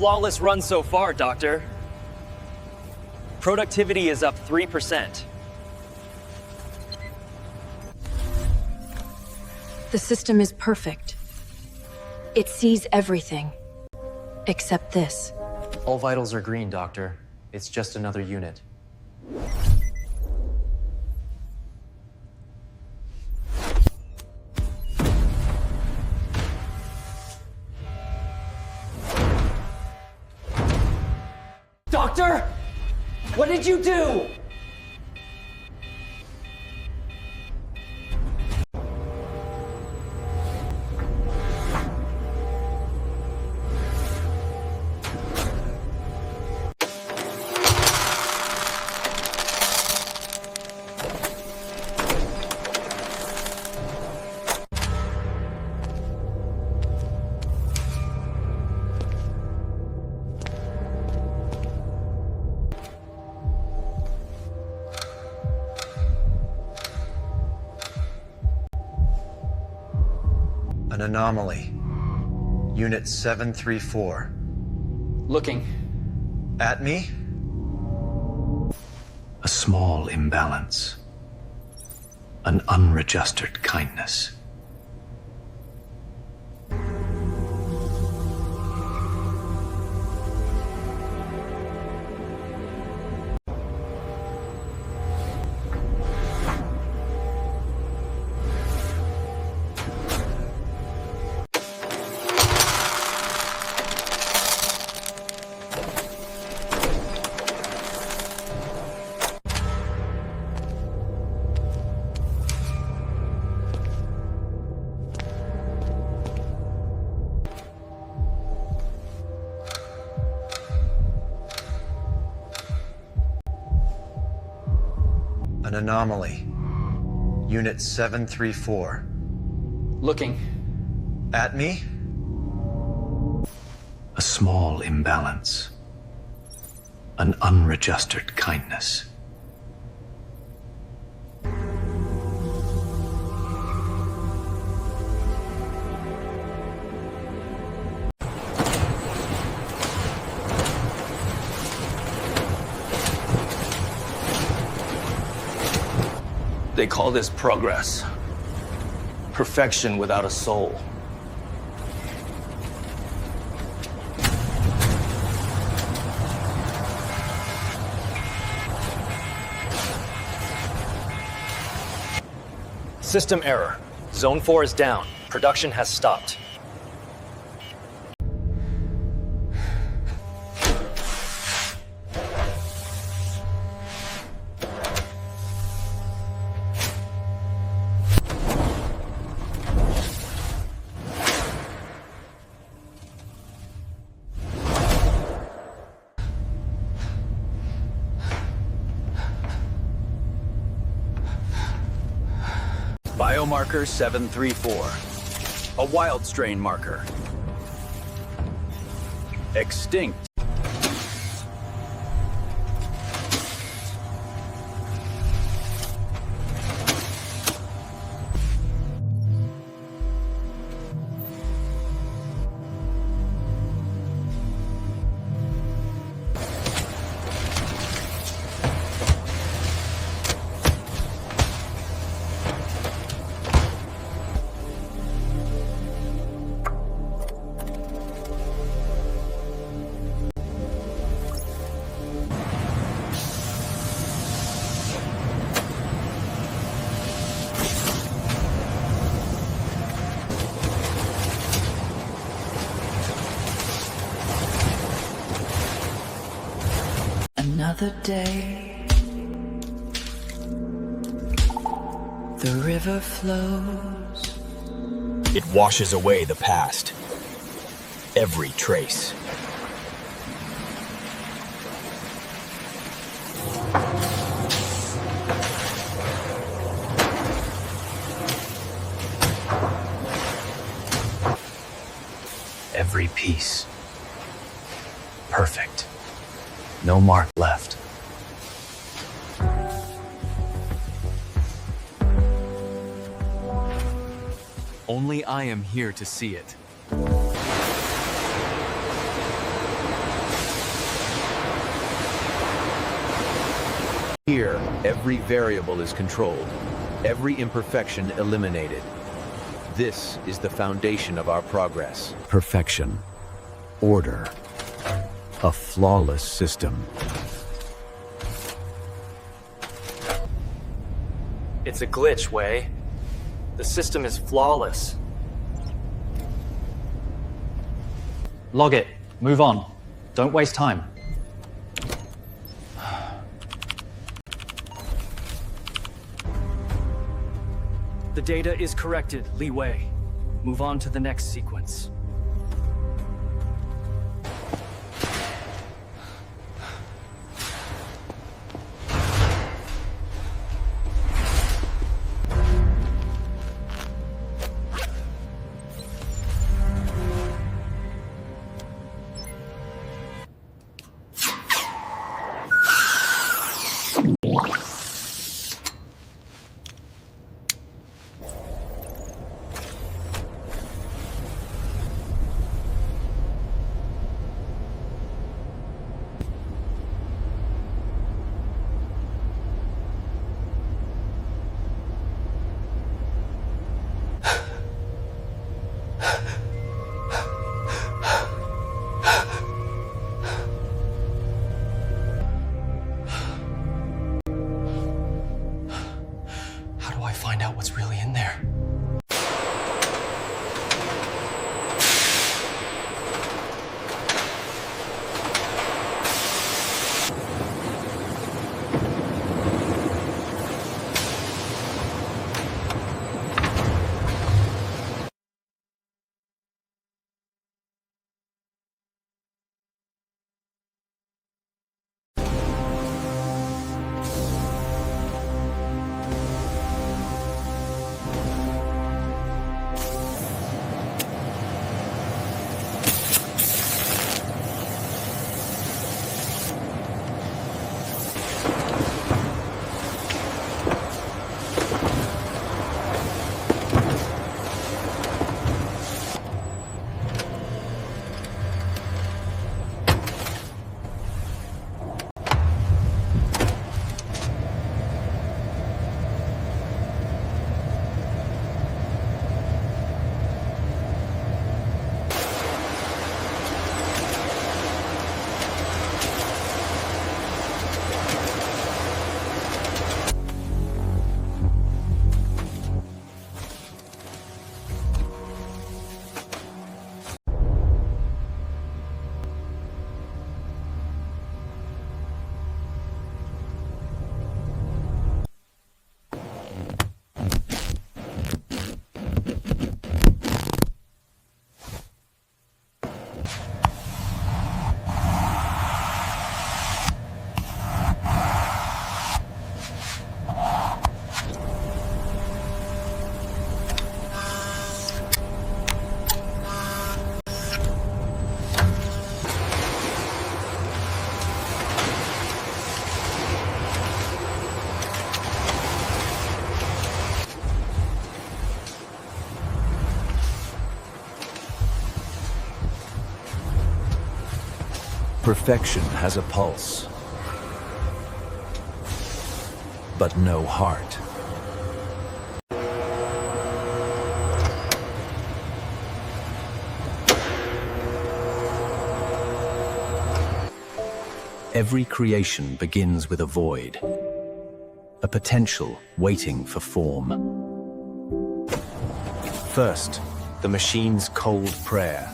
flawless run so far, Doctor. Productivity is up 3%. The system is perfect. It sees everything. Except this. All vitals are green, Doctor. It's just another unit. Doctor? What did you do? An anomaly. Unit 734. Looking. At me? A small imbalance. An unregistered kindness. An anomaly. Unit 734. Looking. At me? A small imbalance. An unregistered kindness. They call this progress. Perfection without a soul. System error. Zone 4 is down. Production has stopped. Biomarker 734. A wild strain marker. Extinct. Another day, the river flows. It washes away the past. Every trace. Every piece. Perfect. No mark left. Only I am here to see it. Every variable is controlled, every imperfection eliminated. This is the foundation of our progress. Perfection. Order. A flawless system. It's a glitch, Wei. The system is flawless. Log it. Move on. Don't waste time. The data is corrected, Li Wei. Move on to the next sequence. How do I find out what's really in there? Perfection has a pulse, but no heart. Every creation begins with a void, a potential waiting for form. First, the machine's cold prayer,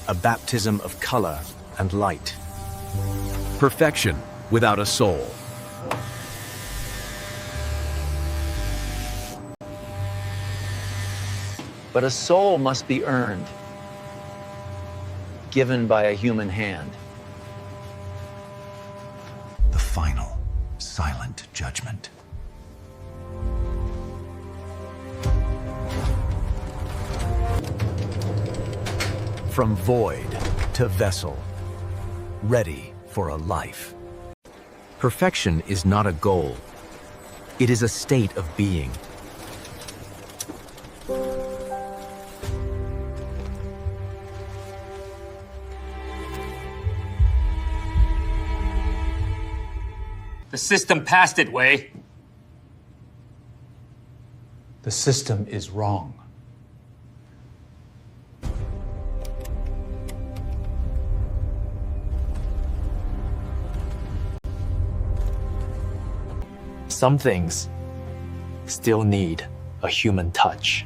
a baptism of color and light. Perfection without a soul. But a soul must be earned, given by a human hand. The final, silent judgment. From void to vessel, ready for a life. Perfection is not a goal. It is a state of being. The system passed it, Wei. The system is wrong. Some things still need a human touch.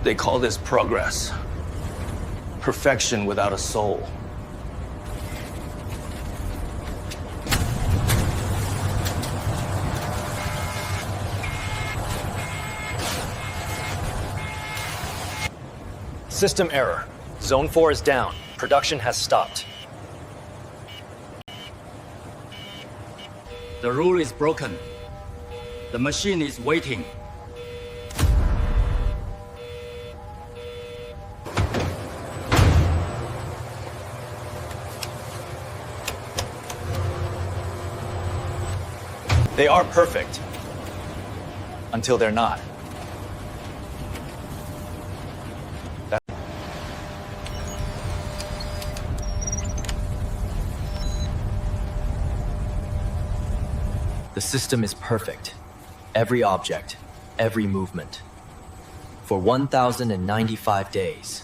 They call this progress. Perfection without a soul. System error. Zone 4 is down. Production has stopped. The rule is broken. The machine is waiting. They are perfect. Until they're not. The system is perfect. Every object, every movement. For 1,095 days.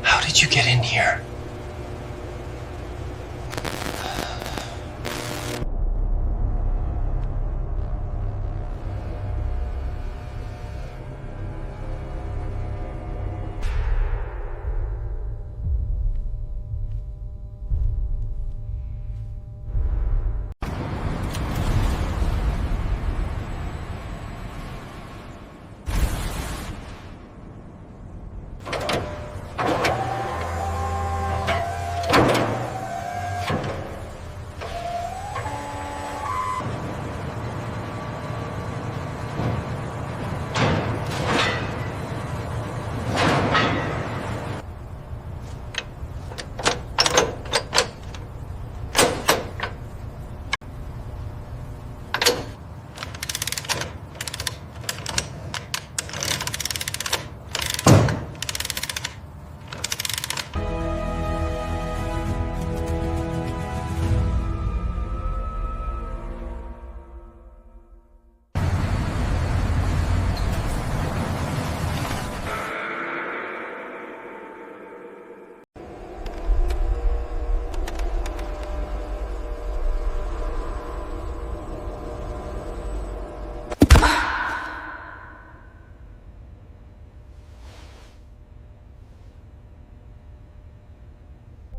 How did you get in here?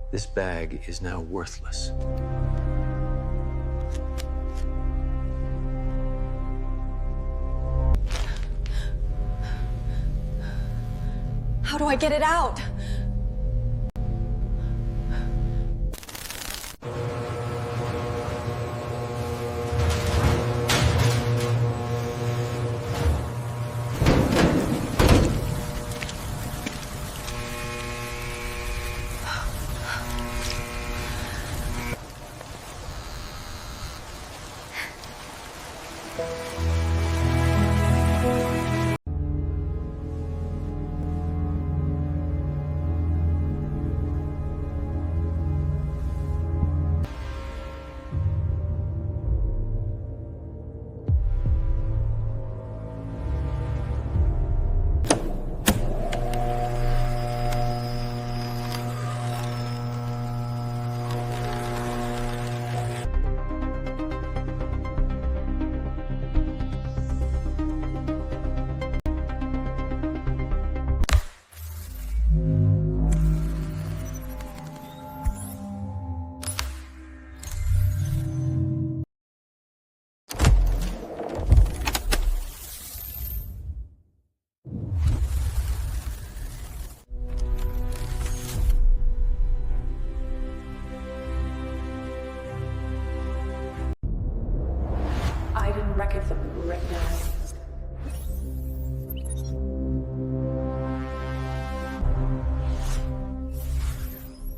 This bag is now worthless. How do I get it out?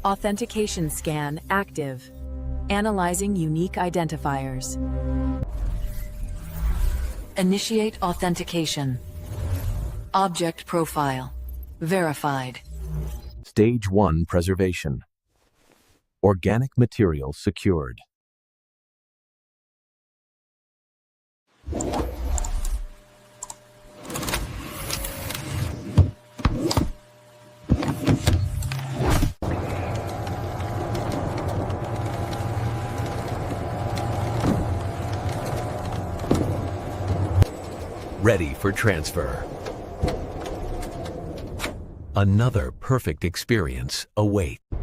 Authentication scan active. Analyzing unique identifiers. Initiate authentication. Object profile. Verified. Stage 1 preservation. Organic material secured. Ready for transfer. Another perfect experience awaits.